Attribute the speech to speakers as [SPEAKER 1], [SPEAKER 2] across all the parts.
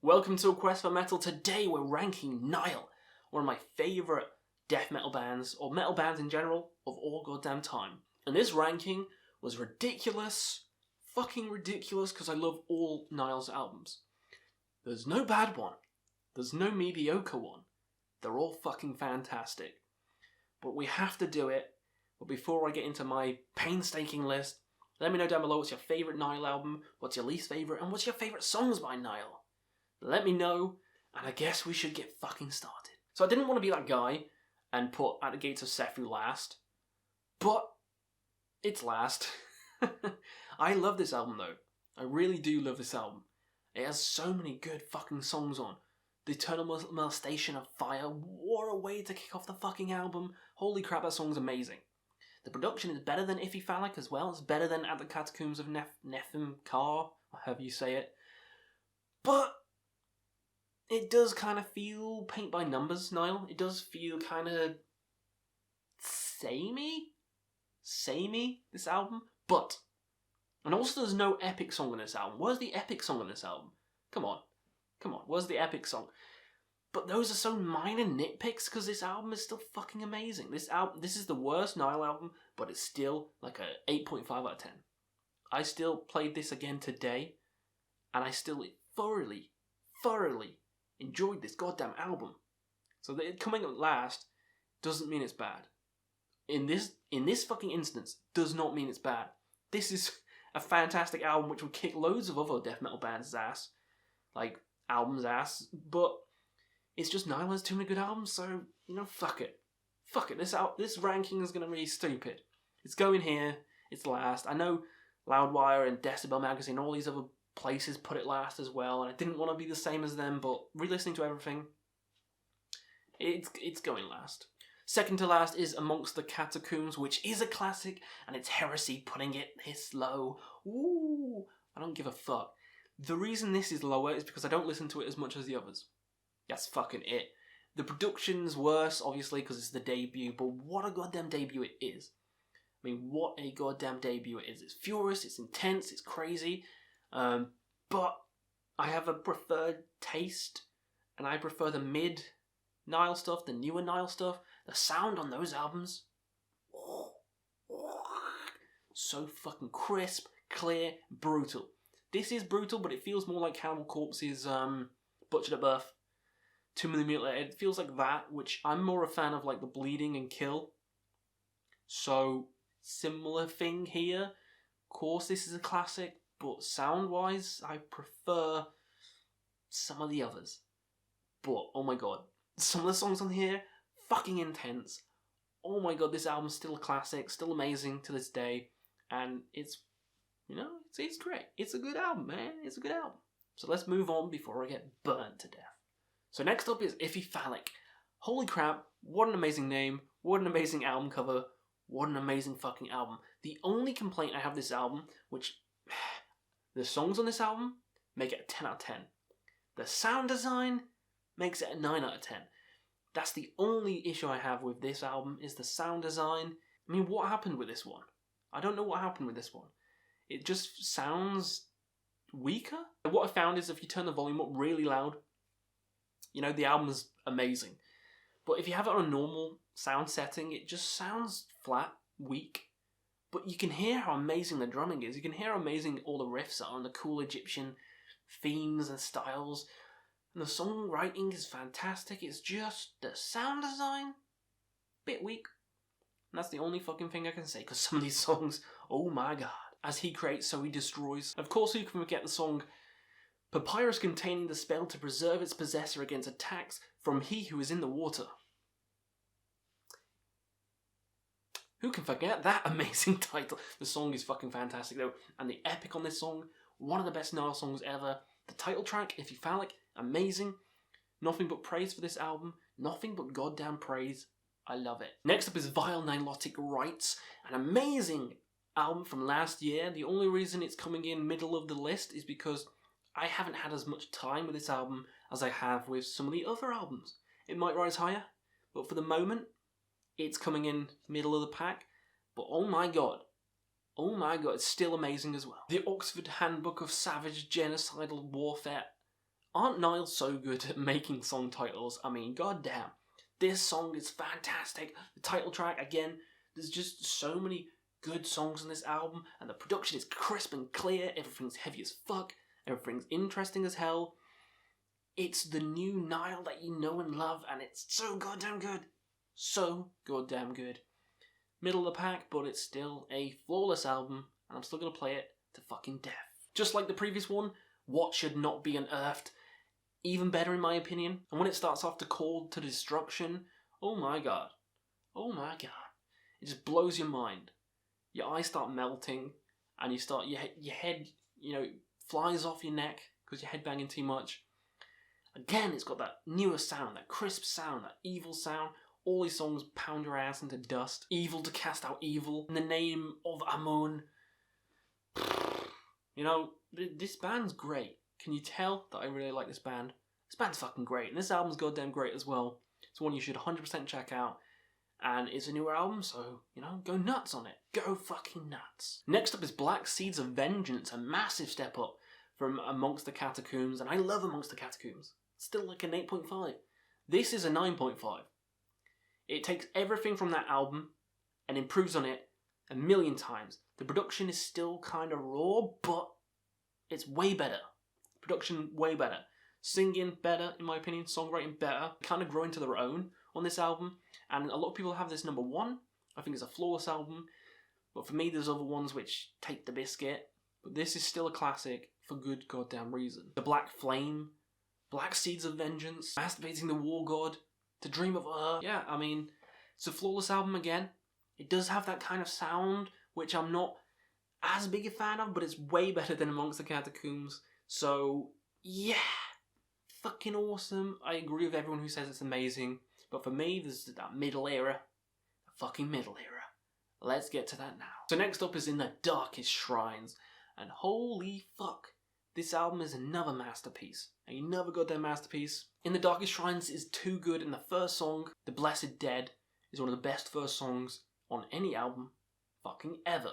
[SPEAKER 1] Welcome to A Quest for Metal. Today we're ranking Nile, one of my favourite death metal bands, or metal bands in general, of all goddamn time. And this ranking was ridiculous, fucking ridiculous, because I love all Nile's albums. There's no bad one. There's no mediocre one. They're all fucking fantastic. But we have to do it. But before I get into my painstaking list, let me know down below what's your favourite Nile album, what's your least favourite, and what's your favourite songs by Nile. Let me know, and I guess we should get fucking started. So I didn't want to be that guy and put At the Gates of Sephu last, but it's last. I love this album though. I really do love this album. It has so many good fucking songs on. The Eternal Molestation of Fire, what a way to kick off the fucking album. Holy crap, that song's amazing. The production is better than Iffy Phallic as well. It's better than At the Catacombs of Nephim Kar, however you say it. But it does kind of feel paint by numbers, Nile. It does feel kind of samey, this album. But, and also there's no epic song on this album. Where's the epic song on this album? Come on, where's the epic song? But those are so minor nitpicks because this album is still fucking amazing. This is the worst Nile album, but it's still like a 8.5 out of 10. I still played this again today, and I still thoroughly enjoyed this goddamn album. So that it coming up last doesn't mean it's bad. In this fucking instance, does not mean it's bad. This is a fantastic album which will kick loads of other death metal bands' ass, like albums' ass, but it's just Nile has too many good albums, so, you know, fuck it. This ranking is going to be stupid. It's going here, it's last. I know Loudwire and Decibel Magazine, all these other places put it last as well, and I didn't want to be the same as them, but re-listening to everything, it's going last. Second to last is Amongst the Catacombs, which is a classic, and it's heresy putting it this low. Ooh, I don't give a fuck. The reason this is lower is because I don't listen to it as much as the others. That's fucking it. The production's worse, obviously, because it's the debut, but what a goddamn debut it is. I mean, what a goddamn debut it is. It's furious, it's intense, it's crazy, but I have a preferred taste, and I prefer the mid-Nile stuff, the newer Nile stuff. The sound on those albums, so fucking crisp, clear, brutal. This is brutal, but it feels more like Cannibal Corpse's Butchered at Birth. 2mm Mutilated. It feels like that, which I'm more a fan of, like the Bleeding and Kill. So, similar thing here. Of course, this is a classic, but sound-wise, I prefer some of the others. But, oh my god, some of the songs on here, fucking intense. Oh my god, this album's still a classic, still amazing to this day, and it's, you know, it's great. It's a good album, man. It's a good album. So let's move on before I get burnt to death. So next up is Iffy Phallic. Holy crap, what an amazing name, what an amazing album cover, what an amazing fucking album. The only complaint I have with this album, which, the songs on this album make it a 10 out of 10. The sound design makes it a 9 out of 10. That's the only issue I have with this album, is the sound design. I mean, what happened with this one? I don't know what happened with this one. It just sounds weaker. What I found is if you turn the volume up really loud, you know, the album is amazing. But if you have it on a normal sound setting, it just sounds flat, weak. But you can hear how amazing the drumming is. You can hear how amazing all the riffs are and the cool Egyptian themes and styles. And the songwriting is fantastic. It's just the sound design, bit weak. And that's the only fucking thing I can say, because some of these songs, oh my god. As he creates, so he destroys. Of course, who can forget the song Papyrus containing the spell to preserve its possessor against attacks from he who is in the water. Who can forget that amazing title? The song is fucking fantastic though, and the epic on this song, one of the best Nile songs ever. The title track, Iffy Phallic, amazing. Nothing but praise for this album. Nothing but goddamn praise. I love it. Next up is Vile Nylotic Rites, an amazing album from last year. The only reason it's coming in middle of the list is because I haven't had as much time with this album as I have with some of the other albums. It might rise higher, but for the moment, it's coming in middle of the pack. But oh my god, it's still amazing as well. The Oxford Handbook of Savage Genocidal Warfare Aren't Nile so good at making song titles? I mean, goddamn. This song is fantastic. The title track, again, there's just so many good songs on this album, and the production is crisp and clear, everything's heavy as fuck, everything's interesting as hell. It's the new Nile that you know and love, and it's so goddamn good. So goddamn good. Middle of the pack, but it's still a flawless album, and I'm still gonna play it to fucking death. Just like the previous one, What Should Not Be Unearthed, even better in my opinion. And when it starts off to Call to Destruction, oh my god. Oh my god. It just blows your mind. Your eyes start melting, and you start, your head, flies off your neck because you're headbanging too much. Again, it's got that newer sound, that crisp sound, that evil sound. All these songs pound your ass into dust. Evil to cast out evil. In the name of Amun. This band's great. Can you tell that I really like this band? This band's fucking great, and this album's goddamn great as well. It's one you should 100% check out. And it's a newer album, so, go nuts on it. Go fucking nuts. Next up is Black Seeds of Vengeance, a massive step up from Amongst the Catacombs, and I love Amongst the Catacombs. It's still like an 8.5. This is a 9.5. It takes everything from that album and improves on it a million times. The production is still kind of raw, but it's way better. Production way better. Singing better, in my opinion. Songwriting better. Kind of grow into their own on this album. And a lot of people have this number one. I think it's a flawless album. But for me, there's other ones which take the biscuit. But this is still a classic for good goddamn reason. The Black Flame. Black Seeds of Vengeance. Masturbating the War God. To Dream of Her. Yeah, I mean, it's a flawless album again. It does have that kind of sound, which I'm not as big a fan of, but it's way better than Amongst the Catacombs. So, yeah. Fucking awesome. I agree with everyone who says it's amazing. But for me, there's that middle era. The fucking middle era. Let's get to that now. So next up is In the Darkest Shrines. And holy fuck. This album is another masterpiece. Another goddamn masterpiece. In the Darkest Shrines is too good, and the first song, The Blessed Dead, is one of the best first songs on any album fucking ever.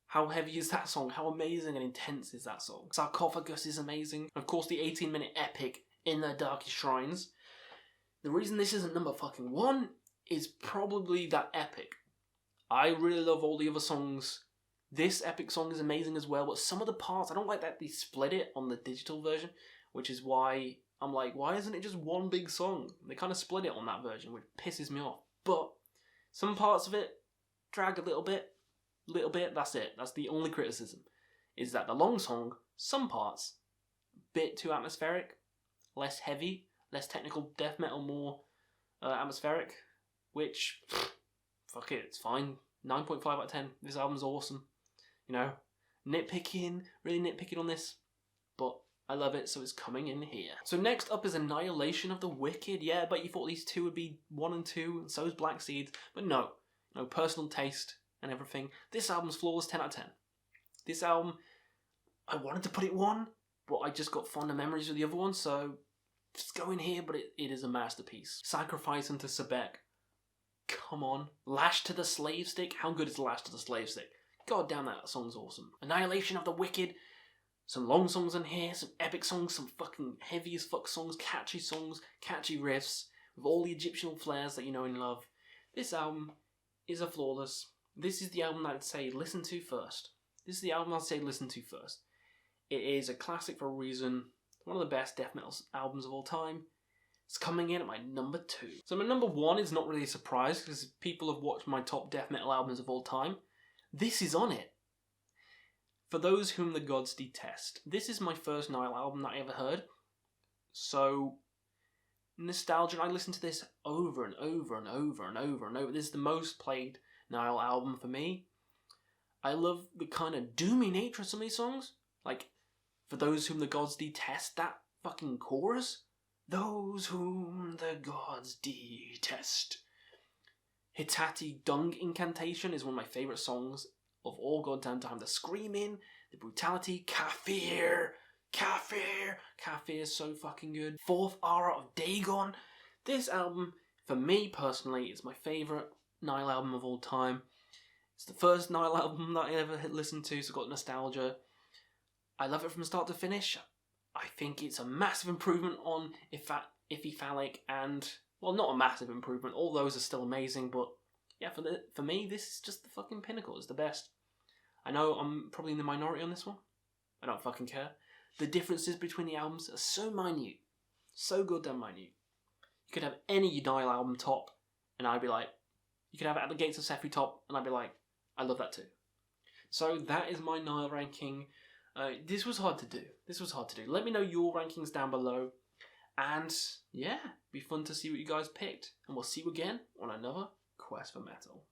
[SPEAKER 1] How heavy is that song? How amazing and intense is that song? Sarcophagus is amazing. Of course, the 18-minute epic In the Darkest Shrines. The reason this isn't number fucking one is probably that epic. I really love all the other songs. This epic song is amazing as well, but some of the parts, I don't like that they split it on the digital version, which is why I'm like, why isn't it just one big song? They kind of split it on that version, which pisses me off. But some parts of it drag a little bit, that's it. That's the only criticism, is that the long song, some parts, a bit too atmospheric, less heavy, less technical death metal, more atmospheric, which, fuck it, it's fine. 9.5 out of 10. This album's awesome. Nitpicking, really nitpicking on this, but I love it, so it's coming in here. So next up is Annihilation of the Wicked. Yeah, but you thought these two would be 1 and 2, and so is Black Seeds, but no, personal taste and everything. This album's flawless, 10 out of 10. This album, I wanted to put it 1, but I just got fonder memories of the other one, so it's going here, but it is a masterpiece. Sacrifice unto Sebek. Come on. Lash to the Slave Stick. How good is Lash to the Slave Stick? God damn, that song's awesome. Annihilation of the Wicked. Some long songs in here, some epic songs, some fucking heavy as fuck songs, catchy riffs, with all the Egyptian flares that you know and love. This album is a flawless. This is the album I'd say listen to first. This is the album I'd say listen to first. It is a classic for a reason. One of the best death metal albums of all time. It's coming in at my number 2. So my number 1 is not really a surprise because people have watched my top death metal albums of all time. This is on it. For Those Whom the Gods Detest. This is my first Nile album that I ever heard. So, nostalgia, I listen to this over and over and over and over and over. This is the most played Nile album for me. I love the kind of doomy nature of some of these songs. Like, For Those Whom the Gods Detest, that fucking chorus. Those whom the gods detest. Hitati Dung Incantation is one of my favourite songs of all goddamn time. The screaming, the brutality, Kafir is so fucking good. Fourth Aura of Dagon. This album, for me personally, is my favourite Nile album of all time. It's the first Nile album that I ever listened to, so got nostalgia. I love it from start to finish. I think it's a massive improvement on Iffy Phallic, and, well, not a massive improvement. All those are still amazing, but yeah, for me, this is just the fucking pinnacle. It's the best. I know I'm probably in the minority on this one. I don't fucking care. The differences between the albums are so minute. So goddamn minute. You could have any Nile album top, and I'd be like, you could have At the Gates of Sephi top, and I'd be like, I love that too. So that is my Nile ranking. This was hard to do. Let me know your rankings down below. And yeah, be fun to see what you guys picked. And we'll see you again on another Quest for Metal.